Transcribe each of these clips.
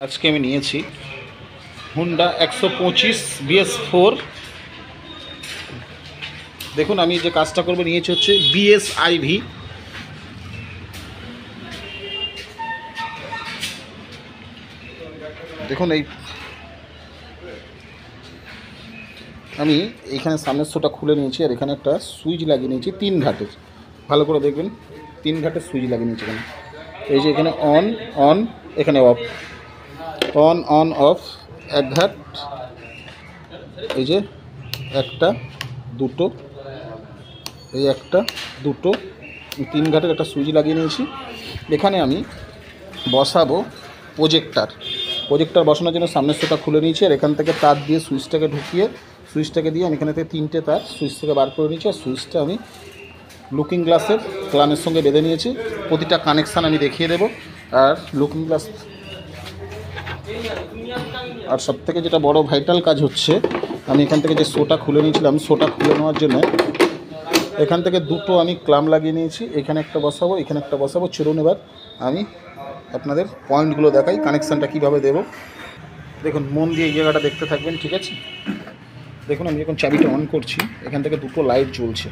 আজকে আমি নিয়েছি হুন্ডা 125 BS4। দেখুন আমি যে কাজটা করবো নিয়েছি হচ্ছে BSIV। দেখুন আমি এইখানে সামনের শোটা খুলে নিয়েছি আর এখানে একটা সুইচ লাগিয়ে নিয়েছি 3 ঘাটের। ভালো করে দেখবেন 3 ঘাটের সুইচ লাগিয়ে নিয়েছি এখানে। এই যে এখানে অন অন, এখানে অফ, অন অন অফ 1 ঘাট, এই যে একটা দুটো, এই একটা দুটো, 3 ঘাটের একটা সুইচ লাগিয়ে নিয়েছি। এখানে আমি বসাবো প্রজেক্টর বসানোর জন্য সামনের শোটা খুলে নিয়েছি আর এখান থেকে তার দিয়ে সুইচটাকে দিয়ে আমি এখানে থেকে 3টে তার সুইচ থেকে বার করে নিয়েছি আর সুইচটা আমি লুকিং গ্লাসের ক্লামের সঙ্গে বেঁধে নিয়েছি। প্রতিটা কানেকশান আমি দেখিয়ে দেবো। আর লুকিং গ্লাস আর সবথেকে যেটা বড় ভাইটাল কাজ হচ্ছে, আমি এখান থেকে যে শোটা খুলে নিয়েছিলাম, শোটা খুলে নেওয়ার জন্য এখান থেকে দুটো আমি ক্লাম লাগিয়ে নিয়েছি। এখানে একটা বসাবো, এখানে একটা বসাবো। চলুন এবার আমি আপনাদের পয়েন্টগুলো দেখাই, কানেকশানটা কীভাবে দেবো। দেখুন মন দিয়ে এই জায়গাটা দেখতে থাকবেন, ঠিক আছে? দেখুন আমি যখন চাবিটা অন করছি এখান থেকে দুটো লাইট জ্বলছে।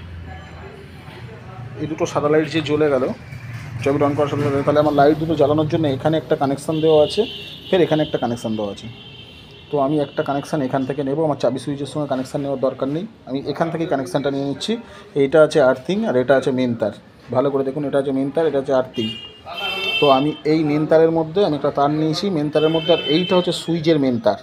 এই দুটো সাদা লাইট যে জ্বলে গেল চাবিটা অন করার সাথে সাথে, তাহলে আমার লাইট দুটো জ্বালানোর জন্য এখানে একটা কানেকশান দেওয়া আছে, ফের এখানে একটা কানেকশান দেওয়া আছে। তো আমি একটা কানেকশান এখান থেকে নেব, আমার চাবি সুইচের সঙ্গে কানেকশান নেওয়ার দরকার নেই, আমি এখান থেকেই কানেকশানটা নিয়ে নিচ্ছি। এইটা আছে আর্থিং আর এটা আছে মেন তার। ভালো করে দেখুন, এটা আছে মেন তার, এটা আছে আর্থিং। তো আমি এই মেন তারের মধ্যে আমি একটা তার নিয়েছি মেন তারের মধ্যে, আর এইটা হচ্ছে সুইচের মেন তার।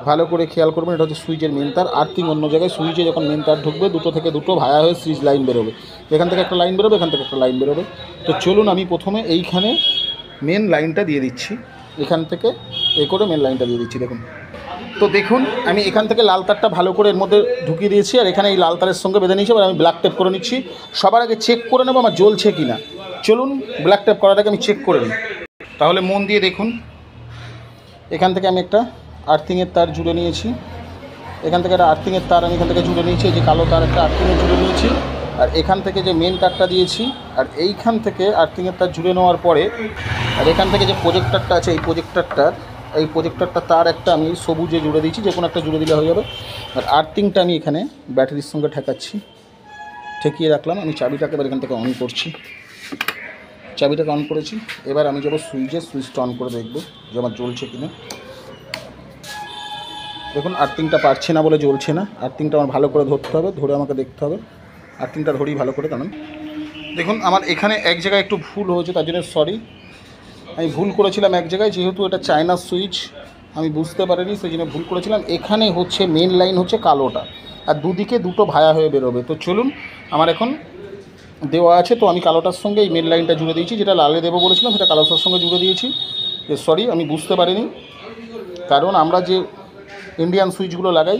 ভালো করে খেয়াল করবেন, এটা হচ্ছে সুইচের মেন তার, আর্থিং অন্য জায়গায়। সুইচে যখন মেন তার ঢুকবে দুটো থেকে দুটো ভায়া হয়ে সুইচ লাইন বেরোবে, এখান থেকে একটা লাইন বেরোবে, এখান থেকে একটা লাইন বেরোবে। তো চলুন আমি প্রথমে এইখানে মেন লাইনটা দিয়ে দিচ্ছি, এখান থেকে এ করে মেন লাইনটা দিয়ে দিচ্ছি। দেখুন, তো দেখুন আমি এখান থেকে লাল তারটা ভালো করে এর মধ্যে ঢুকিয়ে দিয়েছি আর এখানে এই লাল তারের সঙ্গে বেঁধে নিয়েছি। এবার আমি ব্ল্যাক টেপ করে নিচ্ছি। সবার আগে চেক করে নেবো আমার জ্বলছে কি না। চলুন ব্ল্যাক টেপ করার আগে আমি চেক করে নিই। তাহলে মন দিয়ে দেখুন, এখান থেকে আমি একটা আর্থিংয়ের তার জুড়ে নিয়েছি, এখান থেকে একটা আর্থিংয়ের তার আমি এখান থেকে জুড়ে নিয়েছি, যে কালো তার একটা আর্থিংয়ে জুড়ে নিয়েছি। আর এখান থেকে যে মেন তারটা দিয়েছি আর এইখান থেকে আর্থিংয়ের তার জুড়ে নেওয়ার পরে আর এখান থেকে যে প্রজেক্টরটা আছে এই প্রজেক্টরটা তার একটা আমি সবুজে জুড়ে দিয়েছি, যে কোনো একটা জুড়ে দিলে হয়ে যাবে। আর আর্থিংটা আমি এখানে ব্যাটারির সঙ্গে ঠেকিয়ে রাখলাম। আমি চাবিটাকে এবার এখান থেকে অন করছি, চাবিটাকে অন করেছি। এবার আমি যাবো সুইচটা অন করে দেখবো যে আমার জ্বলছে কিনা। দেখুন আর্থিংটা পারছে না বলে জ্বলছে না, আর্থিংটা আমার ভালো করে ধরতে হবে, ধরে আমাকে দেখতে হবে। আর্থিংটা ধরেই ভালো করে টানুন। দেখুন আমার এখানে এক জায়গায় একটু ভুল হয়েছে, তার জন্য সরি। আমি ভুল করেছিলাম এক জায়গায়, যেহেতু এটা চায়না সুইচ আমি বুঝতে পারিনি, সেই জন্য ভুল করেছিলাম। এখানে হচ্ছে মেন লাইন হচ্ছে কালোটা আর দুদিকে দুটো ভায়া হয়ে বেরোবে। তো চলুন, আমার এখন দেওয়া আছে, তো আমি কালোটার সঙ্গে এই মেন লাইনটা জুড়ে দিয়েছি, যেটা লালে দেবো বলেছিলাম সেটা কালোটার সঙ্গে জুড়ে দিয়েছি। সরি আমি বুঝতে পারিনি, কারণ আমরা যে ইন্ডিয়ান সুইচগুলো লাগাই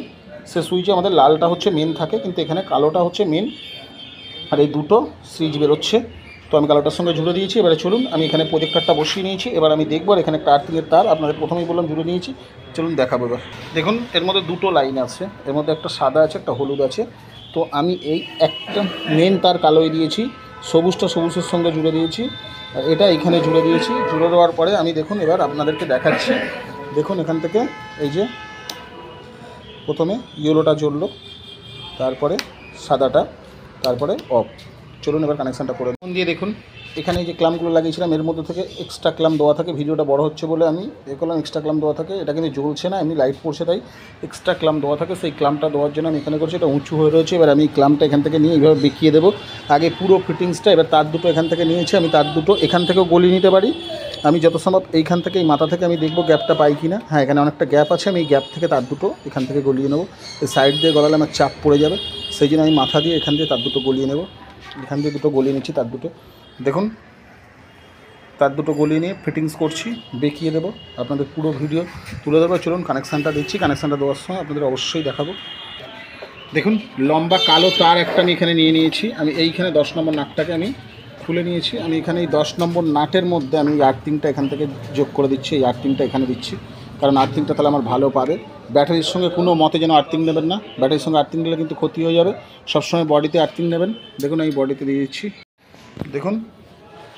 সে সুইচে আমাদের লালটা হচ্ছে মেন থাকে, কিন্তু এখানে কালোটা হচ্ছে মেন আর এই দুটো সুইচ বেরোচ্ছে। তো আমি কালোটার সঙ্গে জুড়ে দিয়েছি। এবারে চলুন আমি এখানে প্রজেক্টরটা বসিয়ে নিয়েছি। এবার আমি দেখবো এখানে একটা আর্থিংয়ের তার আপনাদের প্রথমেই বললাম জুড়ে নিয়েছি। চলুন দেখাবো এবার। দেখুন এর মধ্যে দুটো লাইন আছে, এর মধ্যে একটা সাদা আছে একটা হলুদ আছে। তো আমি এই একটা মেন তার কালোই দিয়েছি, সবুজটা সবুজের সঙ্গে জুড়ে দিয়েছি আর এটা এখানে জুড়ে দিয়েছি। জুড়ে দেওয়ার পরে আমি দেখুন এবার আপনাদেরকে দেখাচ্ছি। দেখুন এখান থেকে এই যে প্রথমে ইয়েলোটা জ্বললো, তারপরে সাদাটা, তারপরে অফ। চলুন এবার কানেকশানটা করে দিয়ে দেখুন। এখানে যে ক্লামগুলো লাগিয়েছিলাম এর মধ্যে থেকে এক্সট্রা ক্লাম দেওয়া থাকে, ভিডিওটা বড় হচ্ছে বলে আমি এ করলাম, এক্সট্রা ক্লাম দেওয়া থাকে। এটা কিন্তু জ্বলছে না, এমনি লাইট পড়ছে, তাই এক্সট্রা ক্লাম দেওয়া থাকে। সেই ক্লামটা দেওয়ার জন্য আমি এখানে করছি, এটা উঁচু হয়ে রয়েছে। এবার আমি ক্লামটা এখান থেকে নিয়ে এইভাবে বেঁকিয়ে দেবো আগে পুরো ফিটিংসটা। এবার তার দুটো এখান থেকে নিয়েছি, আমি তার দুটো এখান থেকেও গলিয়ে নিতে পারি। আমি যত সম্ভব এইখান থেকে এই মাথা থেকে আমি দেখবো গ্যাপটা পাই কি না। হ্যাঁ এখানে অনেকটা গ্যাপ আছে, আমি এই গ্যাপ থেকে তার দুটো এখান থেকে গলিয়ে নেবো। এই সাইড দিয়ে গলালে আমার চাপ পড়ে যাবে, সেই জন্য আমি মাথা দিয়ে এখান দিয়ে তার দুটো গলিয়ে নেব। এখান দিয়ে দুটো গলিয়ে নিচ্ছি তার দুটো। দেখুন তার দুটো গলিয়ে নিয়ে ফিটিংস করছি, বেঁকিয়ে দেবো, আপনাদের পুরো ভিডিও তুলে দেবো। চলুন কানেকশানটা দিচ্ছি, কানেকশানটা দেওয়ার সময় আপনাদের অবশ্যই দেখাবো। দেখুন লম্বা কালো তার একটা আমি এখানে নিয়ে নিয়েছি, আমি এইখানে 10 নম্বর নাটটাকে আমি খুলে নিয়েছি। আমি এখানে এই 10 নম্বর নাটের মধ্যে আমি আর্থিংটা এখান থেকে যোগ করে দিচ্ছি, এই আর্থিংটা এখানে দিচ্ছি, কারণ আর্থিংটা তাহলে আমার ভালো পাবে। ব্যাটারির সঙ্গে কোনো মতে যেন আর্থিং নেবেন না, ব্যাটারির সঙ্গে আর্থিং দিলে কিন্তু ক্ষতি হয়ে যাবে। সবসময় বডিতে আর্থিং নেবেন। দেখুন আমি বডিতে দিয়ে দিচ্ছি। দেখুন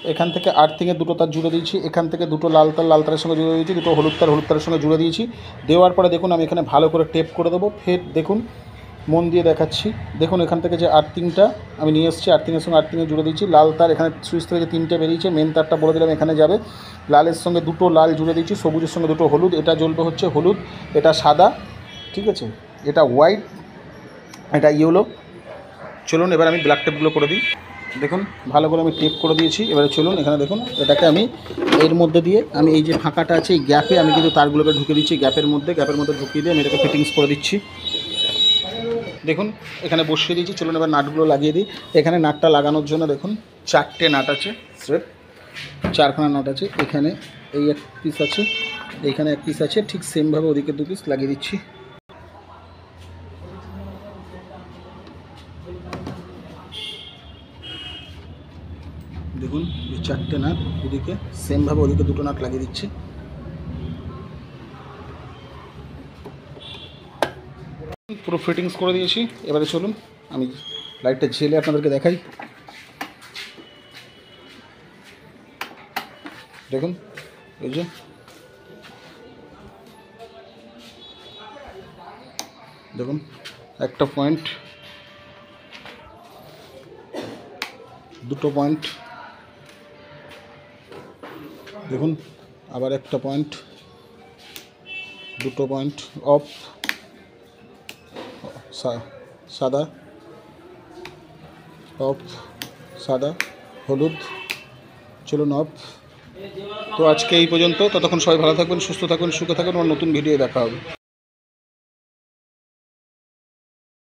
এখান থেকে আর্থিংয়ে দুটো তার জুড়ে দিয়েছি, এখান থেকে দুটো লাল তারের সঙ্গে জুড়ে দিয়েছি, দুটো হলুদ তারের সঙ্গে জুড়ে দিয়েছি। দেওয়ার পরে দেখুন আমি এখানে ভালো করে টেপ করে দেবো। ফের দেখুন মন দিয়ে দেখাচ্ছি, দেখুন এখান থেকে যে আর্থিংটা আমি নিয়ে এসেছি, আর্থিংয়ের সঙ্গে আর্থিংয়ে জুড়ে দিয়েছি। লাল তার এখানে সুইচ থেকে যে 3টে বেরিয়েছে, মেন তারটা বলে দিলাম এখানে যাবে। লালের সঙ্গে দুটো লাল জুড়ে দিয়েছি, সবুজের সঙ্গে দুটো হলুদ। এটা জ্বলবে হচ্ছে হলুদ, এটা সাদা, ঠিক আছে, এটা হোয়াইট, এটা ইয়েলো। চলুন এবার আমি ব্ল্যাক টেপগুলো করে দিই। দেখুন ভালো করে আমি টেপ করে দিয়েছি। এবারে চলুন এখানে দেখুন এটাকে আমি এর মধ্যে দিয়ে আমি এই যে ফাঁকাটা আছে এই গ্যাপে আমি কিন্তু তারগুলোকে ঢুকে দিচ্ছি, গ্যাপের মধ্যে ঢুকিয়ে দিয়ে আমি এটাকে ফিটিংস করে দিচ্ছি। দেখুন এখানে বসিয়ে দিয়েছি। চলুন এবার নাটগুলো লাগিয়ে দিই। এখানে নাটটা লাগানোর জন্য দেখুন 4টে নাট আছে, স্ট্রেট 4খানা নাট আছে। এখানে এই এক পিস আছে, এইখানে এক পিস আছে, ঠিক সেমভাবে ওদিকে 2 পিস লাগিয়ে দিচ্ছি। দেখুন এই 4টে নাট ওদিকে সেমভাবে ওদিকে 2টো নাট লাগিয়ে দিচ্ছি। পুরো ফিটিংস করে দিয়েছি। এবারে চলুন আমি লাইটটা জ্বেলে আপনাদেরকে দেখাই। দেখুন এই যে দেখুন একটা পয়েন্ট, দুটো পয়েন্ট, দেখুন আবার একটা পয়েন্ট, দুটো পয়েন্ট অফ, সাদা অফ, সাদা, হলুদ। চলুন অফ। তো আজকে এই পর্যন্ত। ততক্ষণ সবাই ভালো থাকবেন, সুস্থ থাকবেন, সুখে থাকবেন। আর নতুন ভিডিও দেখা হবে।